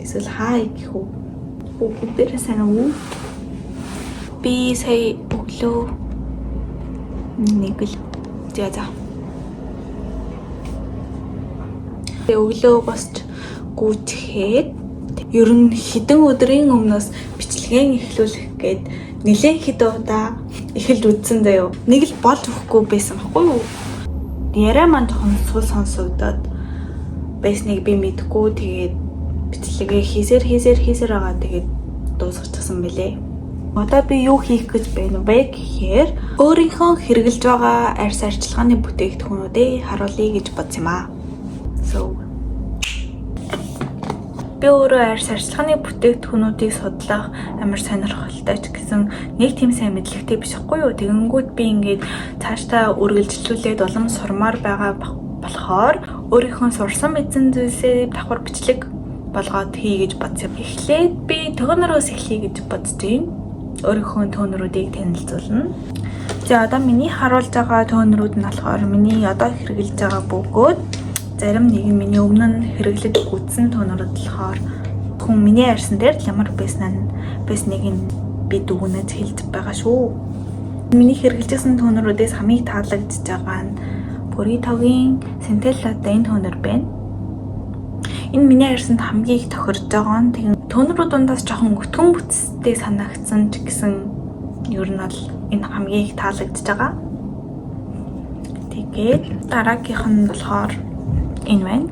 Эсвэл хай гэх үү? Бүгдээрээ сайн уу? Би сая өглөө нэг л за. Өглөө босч гүйцэхэд ер нь хэдэн өдрийн өмнөөс бичлэгээ эхлүүлэх гээд нэлээд хэд удаа эхэлж үзсэн заяо. Нэг л болж өгөхгүй байсан байхгүй юу? Яриа маань жоохон сул сонсогдоод байсныг би мэдгүй тэгээд бичлэгээ хийсээр байгаа тэгээд дуусчихсан бэлээ. Одоо би юу хийх гэж байна вэ гэхээр өөрийнхөө хэрэгжилж байгаа арьс арчилгааны бүтээгдэхүүнүүдийг харуулъя гэж бодсон юм аа. Би өөрөө арьс арчилгааны бүтээгдэхүүнүүдийг судлах амар сонирхолтой ч гэсэн нэг тийм сайн мэдлэгтэй биш хгүй юу. Тэгэнгүүт би ингээд цаашдаа үргэлжлүүлээд улам сурмаар байгаа болохоор өөрийнхөө сурсан мэдсэн зүйлсээ давхар бичлэг болгоод хий гэж бодсон. Эхлээд би төөнөрөөс эхлэе гэж бодож байна. Өөрийнхөө төөнөрүүдийг танилцуулна. За одоо миний харуулж байгаа төөнөрүүд нь болохоор миний одоо хэрэгжилж байгаа бөгөөд зарим нэг нь миний өмнө нь хэрэглэж гүйтсэн төөнөрүүд болохоор хүн миний арьсан дээр ямар байсныг би дүгнэж хэлж байгаа шүү. Миний хэрэглэжсэн төөнөрүүдээс хамгийн таалагдж байгаа нь Puritoгийн Centella-тай энэ төөнөр байна. Энэ миний арьсанд хамгийн их тохирж байгаа нь тэгэн төөнөрүүд дундаас жоохон өтгөн бүтцтэй санагдсан ч гэсэн ер нь бол энэ хамгийн их таалагдж байгаа. Тэгээд дараагийнх нь болохоор энэ байна.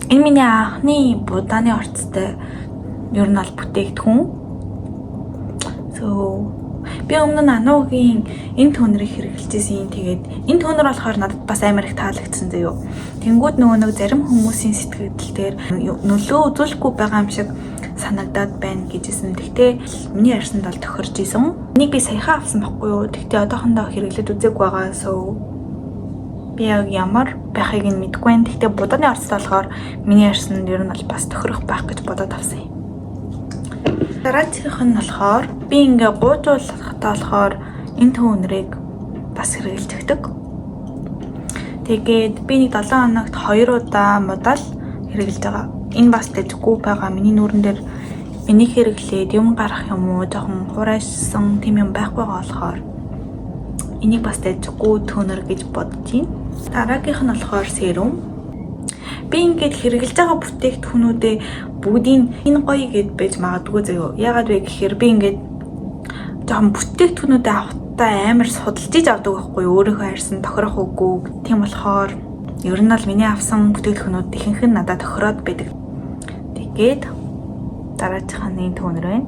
Энэ миний анхны будааны орцтой ер нь бол бүтээгдэхүүн. Би өмнө нь Ануугийн энэ төөнрийг хэрэглэжсэн. Тэгээд энэ төөнөр болохоор надад бас амар их таалагдсан заяо. Тэнгүүд нөгөө нэг зарим хүмүүсийн сэтгэл дээр нөлөө үзүүлэхгүй байгаа юм шиг санагдаад байна гэжсэн. Тэгтээ миний арьсанд бол тохирж исэн. Энийг би саяхан авсан байхгүй юу? Тэгтээ одоохондоо хэрэглэж үзээгүй байгаа. Би яг ямар байхыг нь мэдэгүй байна. Тэгтээ будааны орцтой болохоор миний арьсанд ер нь бол бас тохирох байх гэж бодоод авсан юм. Дараагийнх нь болохоор би ингээ гуйжуулахтаа болохоор энэ төөнрийг бас хэрэглэж өгдөг. Тэгээд би нэг 7 хоногт 2 удаа модал хэрэглэж байгаа. Энэ бас дэжгүй байгаа. Миний нүүрэн дээр энийг хэрэглээд юм гарах юм уу, жоохон хураашсан тийм юм байхгүй байгаа болохоор энийг бас дэжгүй төөнөр гэж бодож байна. Дараагийнх нь болохоор серум. Би ингээд хэрэглэж байгаа бүтээгдэхүүнүүдээ бүгдийн энэ гоё гэд байж магадгүй заяо. Яагаад вэ гэхээр би ингээд жоохон бүтээгдэхүүнүүдээ авахтаа амар судалж иж авдаг байхгүй юу? Өөрийнхөө арьсан тохирох үгүй. Тийм болохоор ер нь бол миний авсан бүтээгдэхүүнүүд ихэнх нь надад тохироод байдаг. Тэгээд дараагийнх нь энэ төөнөр байна.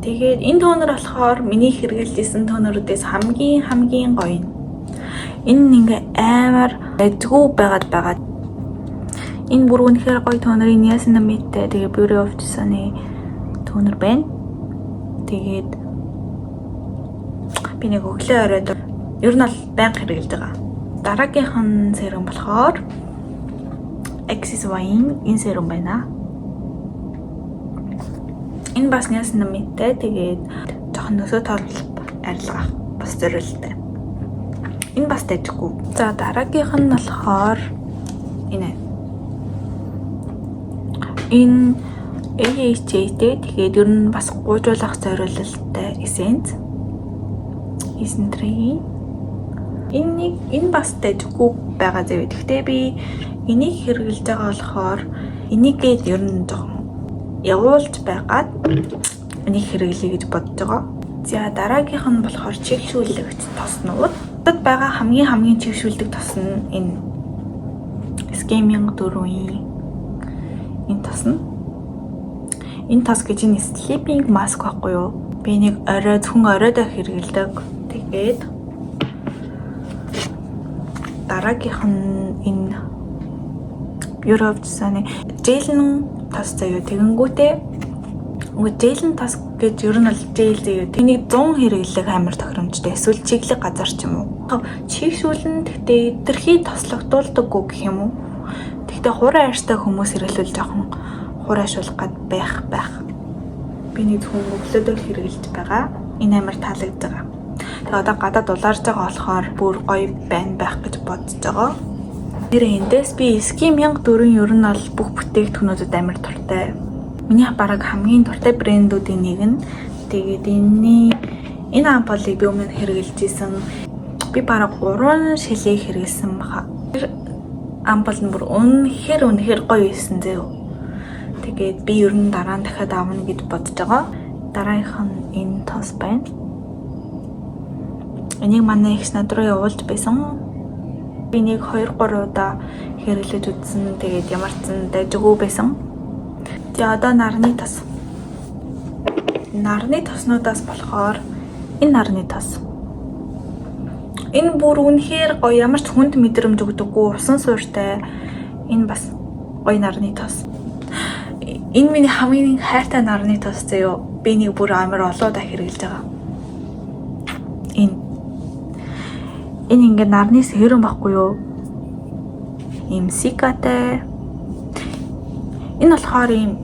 Тэгээд энэ төөнөр болохоор миний хэрэглэжсэн төөнөрүүдээс хамгийн гоё нь. Энэ ингээ амар дэжгүй байгаа. Энэ бүр үнэхээр гоё төөнөрийн niacinamide тэгээ Beauty of Joseon-ы төөнөр байна. Тэгээд би нэг өглөө оройд ер нь бол байнга хэрэглэж байгаа. Дараагийнх нь серум болохоор Axis-Y энэ серум байна. Энэ бас niacinamide тэгээд жоохон нөсөө торлох арилгах бас зориултай. Энэ бас дэжгүй. За дараагийнх нь болохоор энэ AHA-тэй тэгээд ер нь бас гуйжуулах зориулалтай эссенц. Эсэнтрийн энэ бас дэжгүй байгаа зэвэ. Гэхдээ би энийг хэрэглэж байгаа болохоор энийгээд ер нь жоохон явуулж байгаад энийг хэрэглэе гэж бодож байгаа. За дараагийнх нь болохоор чигшүүлэгч тоснууд. Надад байгаа хамгийн чигшүүлдэг тос нь энэ Skemming 4-ийн энэ тос нь. Энэ тос гэж энэ sleeping mask байхгүй юу? Би нэг зөвхөн оройдоо хэрэглэдэг. Тэгээд дараагийнх нь энэ Beauty of Joseon-ы gel тос заяа. Тэгэнгүүтээ gel тос гэж ер нь бол gel заяа. Тэнийг 100 хэрэглэх амар тохиромжтой. Эсвэл чиглэг газар ч юм уу. Чигшүүлэн гэхдээ тэрхий тослогдуулдаггүй гэх юм уу? Гэхдээ хураа арьстай хүмүүс хэрэглүүл жоохон хураашуулах гад байх. Би нэг зөвхөн өглөөдөө хэрэглэж байгаа. Энэ амар таалагдж байгаа. Тэгээ одоо гадаад улаарж байгаа болохоор бүр гоё байх гэж бодож байгаа. Нэрээ эндээс би Eski 1004 ер нь бол бүх бүтээгдэхүүнүүдэд амар дуртай. Миний бараг хамгийн дуртай брэндүүдийн нэг нь. Тэгээд энэ ампулыг би өмнө хэрэглэж исэн. Би бараг 3 шилээ хэрэглэсэн баха. Ампул нь бүр үнэхээр гоё байсан зөө. Тэгээд би ер нь дараа нь дахиад авна гэж бодож байгаа. Дараагийнх нь энэ тос байна. Энийг манай ихс над руу явуулж байсан. Би нэг 2-3 удаа хэрэглэж үзсэн. Тэгээд ямар ч зэн дайжгүй байсан. Тэгээ одоо нарны тос. Нарны тоснуудаас болохоор энэ нарны тос. Энэ бүр үнэхээр гоё, ямар ч хүнд мэдрэмж өгдөггүй, усан суурьтай. Энэ бас гоё нарны тос. Энэ миний хамгийн хайртай нарны тос заяа. Би нэг бүр амар олон удаа хэрэглэж байгаа. Энэ ингээд нарны сэрэм байхгүй юу? Ийм сикатай. Энэ болохоор ийм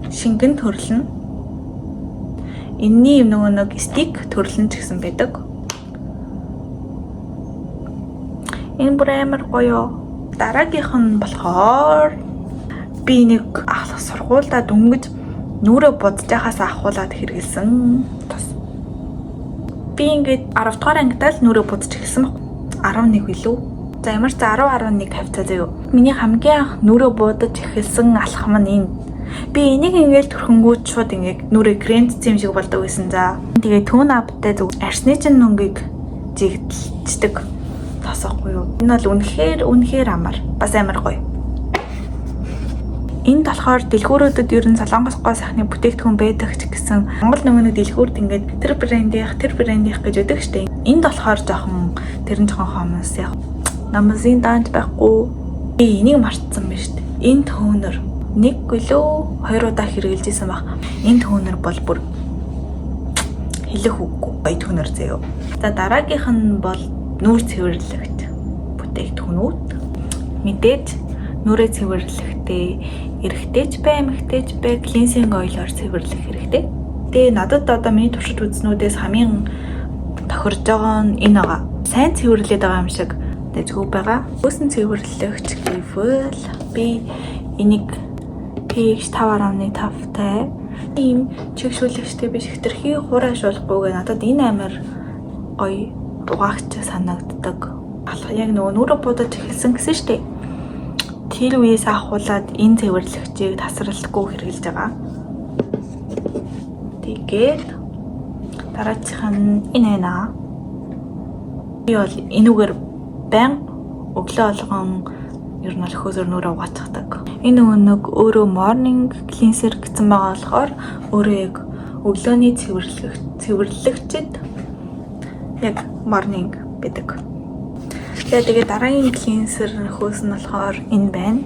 шингэн төрөл нь. Энэний нөгөө нэг стик төрөл нь ч гэсэн байдаг. Энэ бүр амар гоё. Дараагийнх нь болохоор би нэг сургуульдаа дөнгөж нүрээ бодож байхаас ахуулаад хэрэгэлсэн тос. Би ингээд 10 дугаар ангидаа л нүрээ будж эхэлсэн баг. 11 билүү. За ямар ч 10-11 хавцаа заяа. Миний хамгийн анх нүрээ будаж эхэлсэн алхам нь энэ. Би энийг ингээд төрхөнгүүт шууд ингээд нүрээ крэмцсэн юм шиг болдог байсан за. Тэгээ түүн аптай зүг арсны чин нүнгийг жигдэлцдэг тос ахгүй юу. Энэ бол үнэхээр амар. Бас амар гоё. Энд болохоор дэлгүүрүүдэд ер нь Солонгос гоо сайхны бүтээгдэхүүн байдаг ч гэсэн Монгол нөгөө дэлгүүрд ингээд тэр брендийнх гэж өгдөг штеп. Энд болохоор жоохон хомос яг намзын даанч байхгүй. Би энийг мартсан байна штеп. Энэ тонер нэг гэлөө 2 удаа хэрэглэж исэн баг. Энэ тонер бол бүр хэлэх үггүй гоё тонер заяа. За дараагийнх нь бол нүүр цэвэрлэгч бүтээгдэхүүнүүд. Мэдээж нүрээ цэвэрлэхдээ эрэгтэйч бай, эмэгтэйч бай клинсинг ойлоор цэвэрлэх хэрэгтэй. Тэгээ надад одоо миний туршид үзнүүдээс хамгийн тохирж байгаа нь энэ байгаа. Сайн цэвэрлээд байгаа юм шиг дэжгүй байгаа. Хөөсөн цэвэрлэгч гэвэл би энийг pH 5.5-тай ийм чигшүүлэгчтэй биш хэтэрхий хураашуулахгүйгээ надад энэ амар гоё угаагч санагддаг. Яг нөгөө нүрээ будаж эхэлсэн гэсэн штеп. Тэр үеэс ахуулаад энэ цэвэрлэгчийг тасралтгүй хэрэглэж байгаа. Тэгээд дараачих нь энэ байна. Би бол энүүгээр байн өглөө болгон ер нь хөөсөр нүрээ угаацдаг. Энэ нэг өөрөө morning cleanser гэсэн байгаа болохоор өөрөө яг өглөөний цэвэрлэгчд яг morning байдаг. Тэгээ дараагийн клинсер хөөс нь болохоор энэ байна.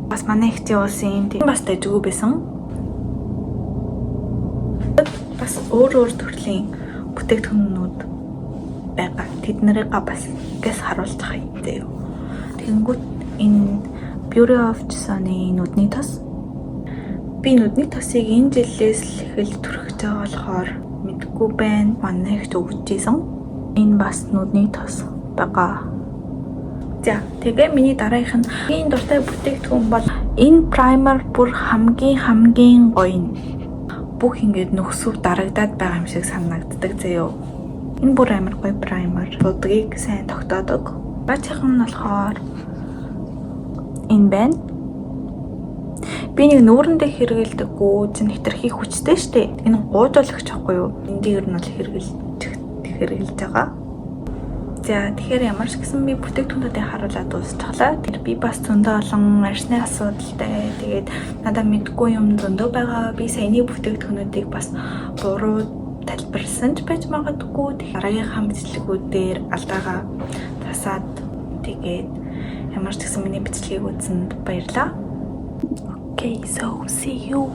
Бас манай ихтэй уусан юм. Бас дайжгүй байсан. Бас өөр төрлийн бүтээгдэхүүнүүд байгаа. Тэднэрийг бас гэс харуулж байгаа юм заяа. Тэгэнгүүт энэ Beauty of Joseon-ы нүдний тос. Би нүдний тосыг энэ жилээс л эхэлж түрхэж байгаа болохоор мэдгүй байна. Манай ихт өгч ийсэн. Энэ бас нүдний тос байгаа. За тэгээ миний дараагийнх нь энэ дуртай бүтээгдэхүүн бол энэ primer бүр хамгийн гоё. Бүх ингээд нөхсөв дарагдаад байгаа юм шиг санагддаг заяа. Энэ бүр амар гоё primer. Дуудгийг сайн тогтоодог. Бачхан нь болохоор энэ байна. Би нэг нүүрэндээ хэрэгэлдэггүй чинь хэтэрхий хүчтэй штэ. Энэ гуйжуулагч ахгүй юу? Энд дээр нь бол хэрэгэлж байгаа. За тэгэхээр ямар ч гэсэн би бүтээгдэхүүнүүдийг харуулад дуусчихлаа. Тэр би бас зөндөө олон арсны асуудалтай. Тэгээд надад мэдгүй юм зөндөө байгаа. Би саяны бүтээгдэхүүнүүдийг бас буруу тайлбарласан ч байж магадгүй. Тэгэхээр дараагийнхаа бичлэгүүдээр алдаагаа тасаад тэгээд ямар ч гэсэн миний бичлэгийг үзсэнд баярлалаа. Okay, so see you.